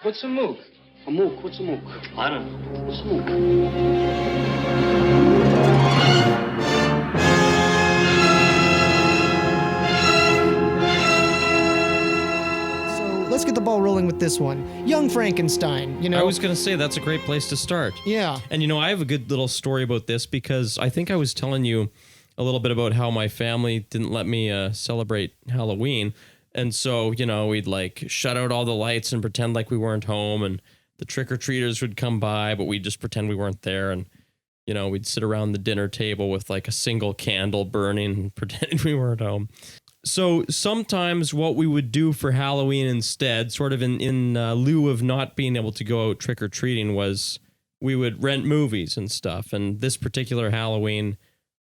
What's a mook? A mook? What's a mook? I don't know. What's a mook? Let's get the ball rolling with this one. Young Frankenstein, you know. I was going to say that's a great place to start. Yeah. And, you know, I have a good little story about this because I think I was telling you a little bit about how my family didn't let me celebrate Halloween. And so, you know, we'd like shut out all the lights and pretend like we weren't home, and the trick-or-treaters would come by, but we'd just pretend we weren't there. And, you know, we'd sit around the dinner table with like a single candle burning and pretend we weren't home. So sometimes what we would do for Halloween instead, sort of in lieu of not being able to go out trick-or-treating, was we would rent movies and stuff. And this particular Halloween,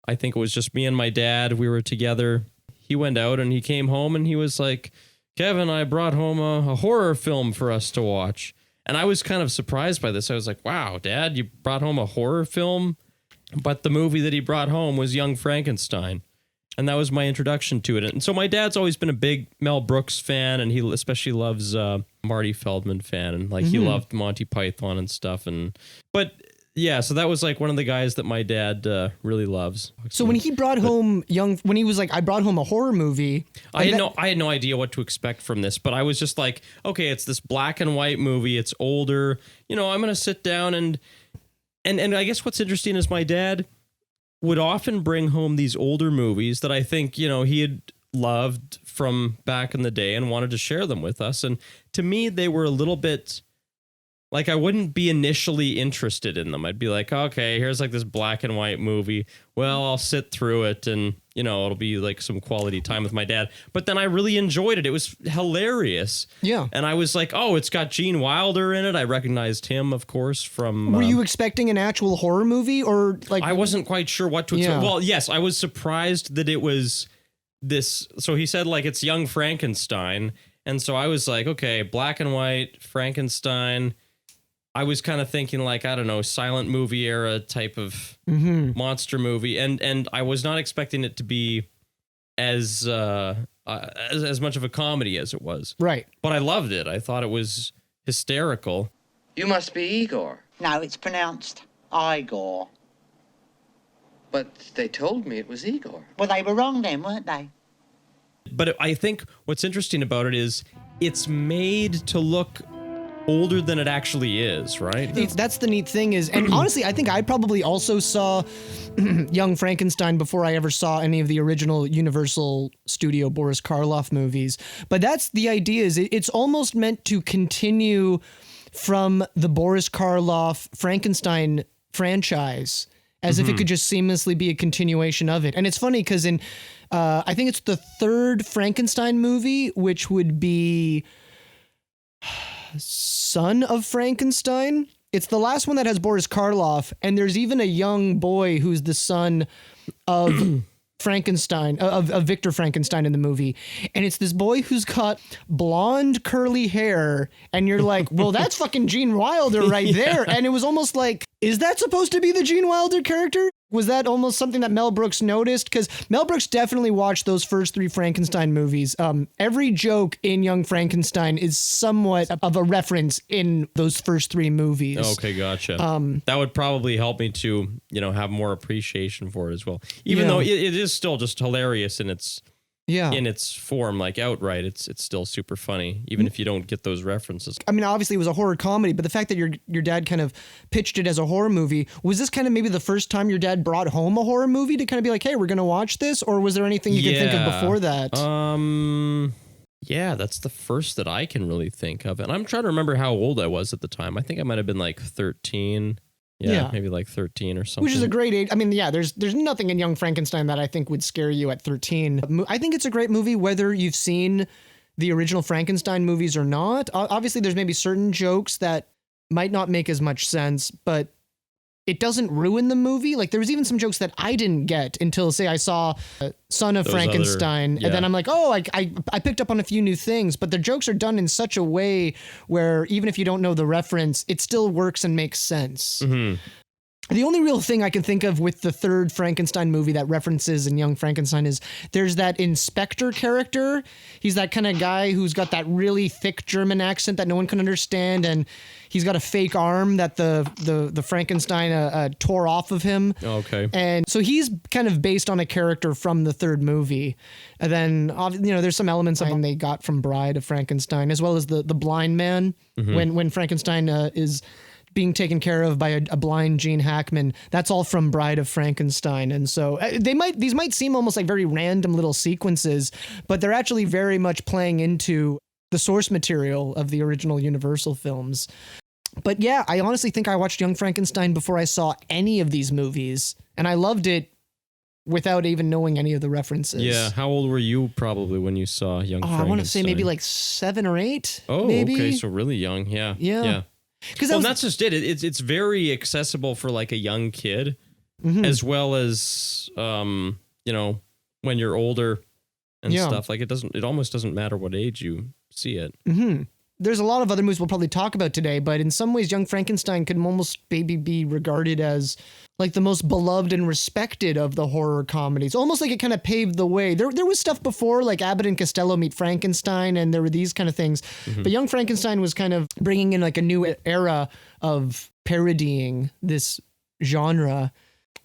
I think it was just me and my dad. We were together. He went out and he came home and he was like, Kevin, I brought home a horror film for us to watch. And I was kind of surprised by this. I was like, wow, Dad, you brought home a horror film? But the movie that he brought home was Young Frankenstein. And that was my introduction to it. And so my dad's always been a big Mel Brooks fan, and he especially loves Marty Feldman fan, and like he loved Monty Python and stuff. But yeah, so that was like one of the guys that my dad really loves. So when he brought home when he was like, I brought home a horror movie. I had no idea what to expect from this, but I was just like, okay, it's this black and white movie. It's older. You know, I'm gonna sit down and I guess what's interesting is my dad would often bring home these older movies that I think, you know, he had loved from back in the day and wanted to share them with us. And to me, they were a little bit like, I wouldn't be initially interested in them. I'd be like, okay, here's like this black and white movie. Well, I'll sit through it and, you know, it'll be like some quality time with my dad. But then I really enjoyed it. It was hilarious. Yeah. And I was like, oh, it's got Gene Wilder in it. I recognized him, of course, from... Were you expecting an actual horror movie or like... I wasn't quite sure what to expect. Yeah. Well, yes, I was surprised that it was this... So he said, like, it's Young Frankenstein. And so I was like, okay, black and white, Frankenstein... I was kind of thinking like, I don't know, silent movie era type of monster movie. And I was not expecting it to be as much of a comedy as it was. Right. But I loved it. I thought it was hysterical. You must be Igor. No, it's pronounced Igor. But they told me it was Igor. Well, they were wrong then, weren't they? But I think what's interesting about it is it's made to look older than it actually is, right? That's the neat thing is, and honestly, I think I probably also saw Young Frankenstein before I ever saw any of the original Universal Studio Boris Karloff movies. But that's the idea is it's almost meant to continue from the Boris Karloff Frankenstein franchise as if it could just seamlessly be a continuation of it. And it's funny because in, I think it's the third Frankenstein movie, which would be Son of Frankenstein. It's the last one that has Boris Karloff, and there's even a young boy who's the son of Frankenstein, of Victor Frankenstein in the movie. And it's this boy who's got blonde curly hair, and you're like, well, that's fucking Gene Wilder right there. And it was almost like, is that supposed to be the Gene Wilder character? Was that almost something that Mel Brooks noticed? Because Mel Brooks definitely watched those first three Frankenstein movies. Every joke in Young Frankenstein is somewhat of a reference in those first three movies. Okay, gotcha. That would probably help me to, you know, have more appreciation for it as well. Even though it is still just hilarious in its form, like outright, it's still super funny, even if you don't get those references. I mean, obviously it was a horror comedy, but the fact that your dad kind of pitched it as a horror movie, was this kind of maybe the first time your dad brought home a horror movie to kind of be like, hey, we're going to watch this? Or was there anything you could think of before that? Yeah, that's the first that I can really think of. And I'm trying to remember how old I was at the time. I think I might have been like 13. Yeah, maybe like 13 or something. Which is a great age. I mean, yeah, there's nothing in Young Frankenstein that I think would scare you at 13. I think it's a great movie, whether you've seen the original Frankenstein movies or not. Obviously, there's maybe certain jokes that might not make as much sense, but it doesn't ruin the movie. Like, there was even some jokes that I didn't get until, say, I saw Son of Frankenstein, and then I'm like, oh, I picked up on a few new things, but the jokes are done in such a way where even if you don't know the reference, it still works and makes sense. The only real thing I can think of with the third Frankenstein movie that references in Young Frankenstein is there's that inspector character. He's that kind of guy who's got that really thick German accent that no one can understand, and he's got a fake arm that the Frankenstein tore off of him. Okay. And so he's kind of based on a character from the third movie. And then, there's some elements of him they got from Bride of Frankenstein, as well as the blind man when Frankenstein is being taken care of by a blind Gene Hackman. That's all from Bride of Frankenstein. And so these might seem almost like very random little sequences, but they're actually very much playing into the source material of the original Universal films. But yeah, I honestly think I watched Young Frankenstein before I saw any of these movies, and I loved it without even knowing any of the references. Yeah, how old were you probably when you saw Young Frankenstein? I want to say maybe like 7 or 8. Oh, maybe. Okay, so really young. Yeah. Yeah. Well, that's just it. It's very accessible for like a young kid, as well as when you're older and stuff. Like it almost doesn't matter what age you see it. There's a lot of other movies we'll probably talk about today, but in some ways, Young Frankenstein could almost maybe be regarded as like the most beloved and respected of the horror comedies. Almost like it kind of paved the way. There was stuff before, like Abbott and Costello Meet Frankenstein, and there were these kind of things. But Young Frankenstein was kind of bringing in like a new era of parodying this genre.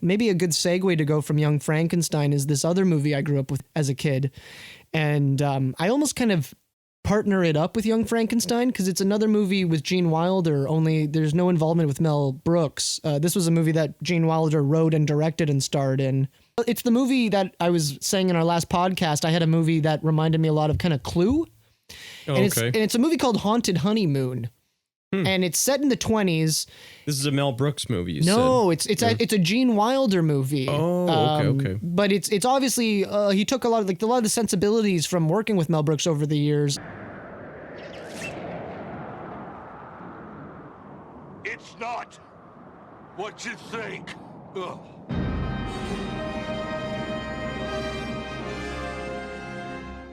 Maybe a good segue to go from Young Frankenstein is this other movie I grew up with as a kid. And I almost kind of partner it up with Young Frankenstein because it's another movie with Gene Wilder, only there's no involvement with Mel Brooks. This was a movie that Gene Wilder wrote and directed and starred in. It's the movie that I was saying in our last podcast. I had a movie that reminded me a lot of kind of Clue. And it's a movie called Haunted Honeymoon. And it's set in the 20s. This is a Mel Brooks movie. It's a Gene Wilder movie. Oh, okay. But it's obviously he took a lot of the sensibilities from working with Mel Brooks over the years. It's not what you think. Ugh.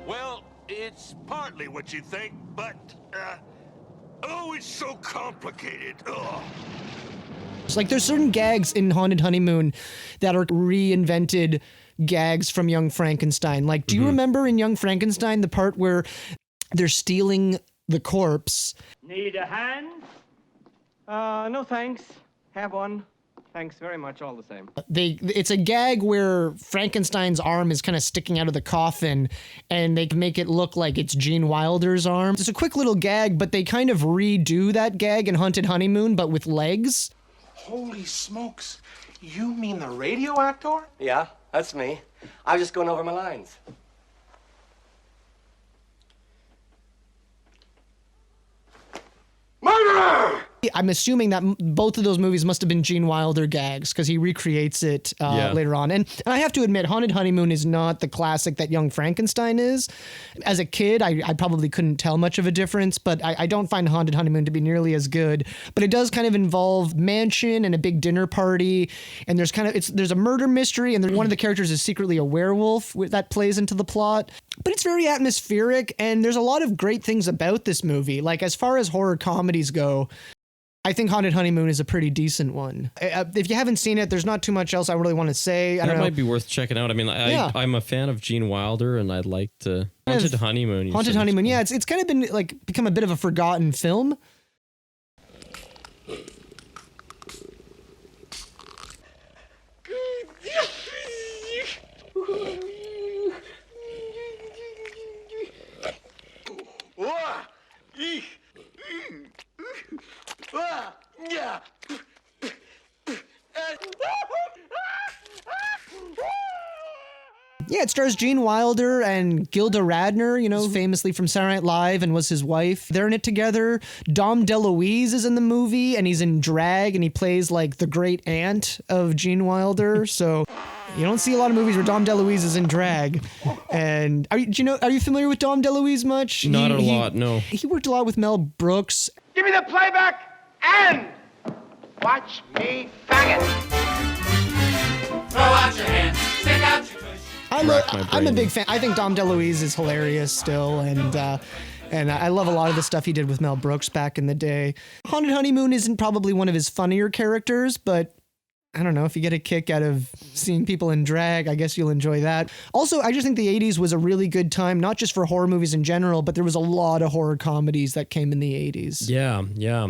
Well, it's partly what you think, but oh, it's so complicated. Ugh. It's like there's certain gags in Haunted Honeymoon that are reinvented gags from Young Frankenstein. Like, do you remember in Young Frankenstein the part where they're stealing the corpse? Need a hand? No thanks. Have one. Thanks very much, all the same. It's a gag where Frankenstein's arm is kind of sticking out of the coffin, and they can make it look like it's Gene Wilder's arm. It's a quick little gag, but they kind of redo that gag in Haunted Honeymoon, but with legs. Holy smokes. You mean the radio actor? Yeah, that's me. I was just going over my lines. Murderer! I'm assuming that both of those movies must have been Gene Wilder gags because he recreates it later on. And I have to admit, Haunted Honeymoon is not the classic that Young Frankenstein is. As a kid, I probably couldn't tell much of a difference, but I don't find Haunted Honeymoon to be nearly as good. But it does kind of involve mansion and a big dinner party, and there's a murder mystery, and one of the characters is secretly a werewolf that plays into the plot. But it's very atmospheric, and there's a lot of great things about this movie. Like, as far as horror comedies go, I think Haunted Honeymoon is a pretty decent one. If you haven't seen it, there's not too much else I really want to say. That might be worth checking out. I mean, I'm a fan of Gene Wilder, and I'd like to... Haunted Honeymoon. Haunted Honeymoon, yeah. It's kind of been become a bit of a forgotten film. Yeah, it stars Gene Wilder and Gilda Radner, famously from Saturday Night Live, and was his wife. They're in it together. Dom DeLuise is in the movie, and he's in drag, and he plays like the great aunt of Gene Wilder. So you don't see a lot of movies where Dom DeLuise is in drag. And are you familiar with Dom DeLuise much? Not a lot, no. He worked a lot with Mel Brooks. Give me the playback and watch me faggot. Throw out your hands, stick out your tush. I'm a big fan. I think Dom DeLuise is hilarious still, and I love a lot of the stuff he did with Mel Brooks back in the day. Haunted Honeymoon isn't probably one of his funnier characters, but I don't know, if you get a kick out of seeing people in drag, I guess you'll enjoy that. Also, I just think the 80s was a really good time, not just for horror movies in general, but there was a lot of horror comedies that came in the 80s. Yeah, yeah.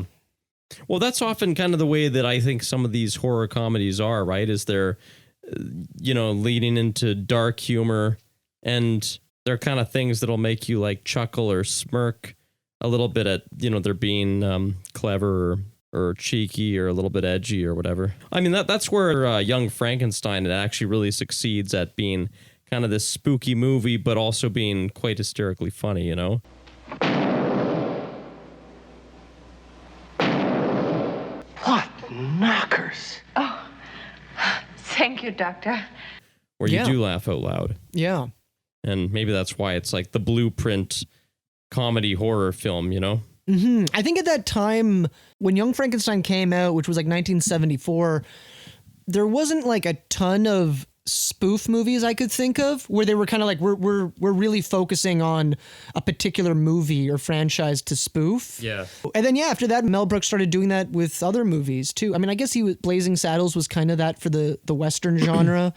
Well, that's often kind of the way that I think some of these horror comedies are, right? Is they're, leading into dark humor, and they're kind of things that'll make you like chuckle or smirk a little bit at, they're being clever or cheeky or a little bit edgy or whatever. I mean, that's where Young Frankenstein, it actually really succeeds at being kind of this spooky movie, but also being quite hysterically funny, What knockers? Oh, thank you, Doctor. Where you do laugh out loud. Yeah. And maybe that's why it's like the blueprint comedy horror film, Mm-hmm. I think at that time when Young Frankenstein came out, which was like 1974, there wasn't like a ton of spoof movies I could think of where they were kind of like, we're really focusing on a particular movie or franchise to spoof. Yeah. And then, after that, Mel Brooks started doing that with other movies too. I mean, I guess Blazing Saddles was kind of that for the Western genre.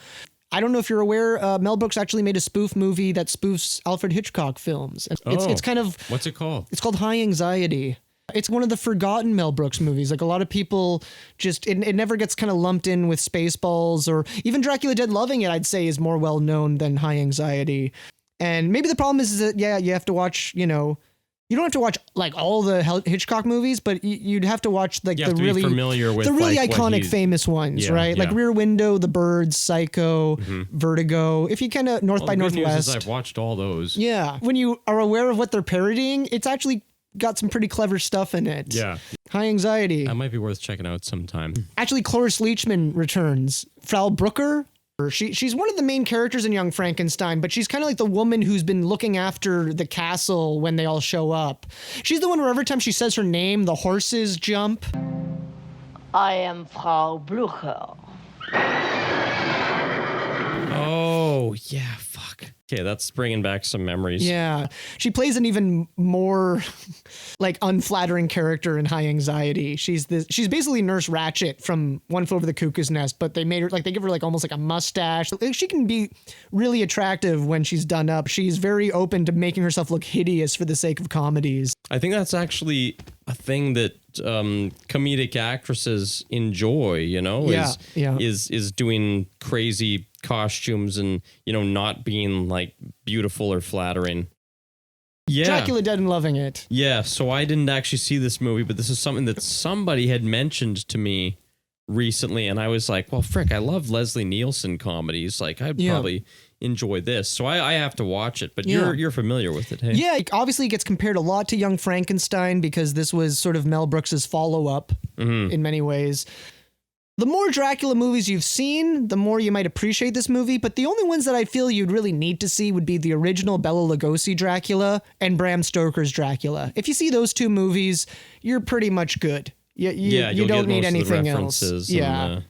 I don't know if you're aware, Mel Brooks actually made a spoof movie that spoofs Alfred Hitchcock films. It's kind of... What's it called? It's called High Anxiety. It's one of the forgotten Mel Brooks movies. Like, a lot of people just... It never gets kind of lumped in with Spaceballs, or even Dracula Dead Loving It, I'd say, is more well-known than High Anxiety. And maybe the problem is that, you have to watch, you don't have to watch like all the Hitchcock movies, but you'd have to watch like the really familiar with the really like iconic, famous ones, right? Yeah. Like Rear Window, The Birds, Psycho, Vertigo. If you kind of North by Northwest, I've watched all those. Yeah, when you are aware of what they're parodying, it's actually got some pretty clever stuff in it. Yeah, High Anxiety. That might be worth checking out sometime. Actually, Cloris Leachman returns. Frau Brooker. She's one of the main characters in Young Frankenstein, but she's kind of like the woman who's been looking after the castle when they all show up. She's the one where every time she says her name, the horses jump. I am Frau Blucher. Oh, yeah, fuck. Okay, that's bringing back some memories. Yeah. She plays an even more like unflattering character in High Anxiety. She's basically Nurse Ratched from One Flew Over the Cuckoo's Nest, but they made her like, they give her like almost like a mustache. Like, she can be really attractive when she's done up. She's very open to making herself look hideous for the sake of comedies. I think that's actually a thing that comedic actresses enjoy, is doing crazy costumes and, not being like beautiful or flattering. Yeah. Dracula Dead and Loving It. Yeah, so I didn't actually see this movie, but this is something that somebody had mentioned to me recently, and I was like, well, frick, I love Leslie Nielsen comedies. Like, I'd probably enjoy this. So I have to watch it, but you're familiar with it, hey? Yeah, obviously it gets compared a lot to Young Frankenstein because this was sort of Mel Brooks's follow-up in many ways. The more Dracula movies you've seen, the more you might appreciate this movie, but the only ones that I feel you'd really need to see would be the original Bela Lugosi Dracula and Bram Stoker's Dracula. If you see those two movies, you're pretty much good. You don't need anything else. Yeah.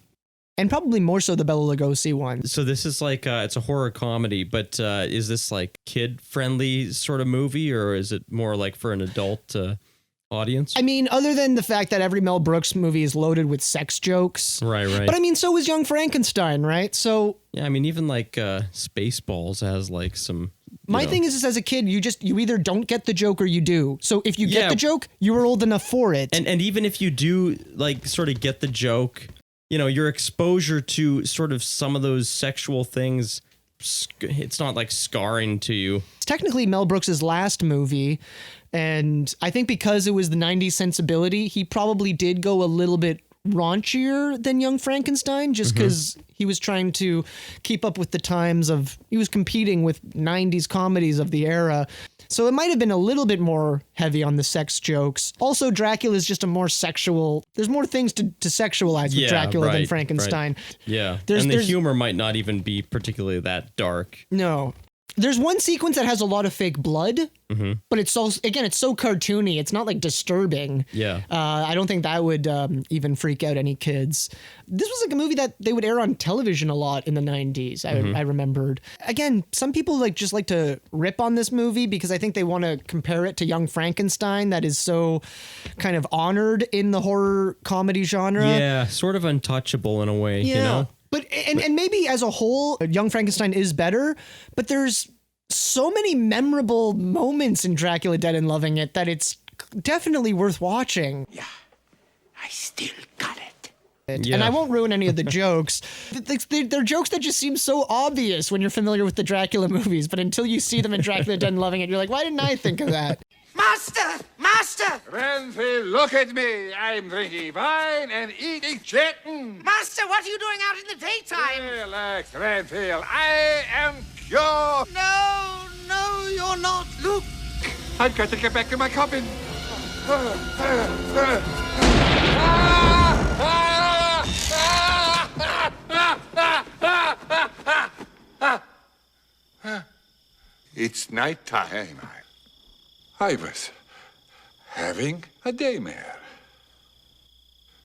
And probably more so the Bela Lugosi one. So this is like, it's a horror comedy, but is this like kid-friendly sort of movie, or is it more like for an adult audience? I mean, other than the fact that every Mel Brooks movie is loaded with sex jokes. Right. But I mean, so was Young Frankenstein, right? So... Yeah, I mean, even like Spaceballs has like some... My thing is, as a kid, you either don't get the joke or you do. So if you get the joke, you were old enough for it. And even if you do like sort of get the joke, your exposure to sort of some of those sexual things, it's not like scarring to you. It's technically Mel Brooks's last movie. And I think because it was the 90s sensibility, he probably did go a little bit raunchier than Young Frankenstein, just because he was trying to keep up with the times he was competing with 90s comedies of the era. So it might have been a little bit more heavy on the sex jokes. Also, Dracula is just a more sexual, there's more things to sexualize with Dracula than Frankenstein. Right. Yeah. And the humor might not even be particularly that dark. No. There's one sequence that has a lot of fake blood, but it's so cartoony. It's not like disturbing. Yeah. I don't think that would even freak out any kids. This was like a movie that they would air on television a lot in the 90s. I remembered. Again, some people just like to rip on this movie because I think they want to compare it to Young Frankenstein, that is so kind of honored in the horror comedy genre. Yeah, sort of untouchable in a way, you know? But maybe as a whole, Young Frankenstein is better, but there's so many memorable moments in Dracula Dead and Loving It that it's definitely worth watching. Yeah, I still got it. And I won't ruin any of the jokes. They're jokes that just seem so obvious when you're familiar with the Dracula movies, but until you see them in Dracula Dead and Loving It, you're like, why didn't I think of that? Master! Master! Renfield, look at me. I'm drinking wine and eating chicken. Master, what are you doing out in the daytime? Relax, Renfield. I am cured. No, you're not. Look. I've got to get back to my cabin. It's night time. I was having a daymare.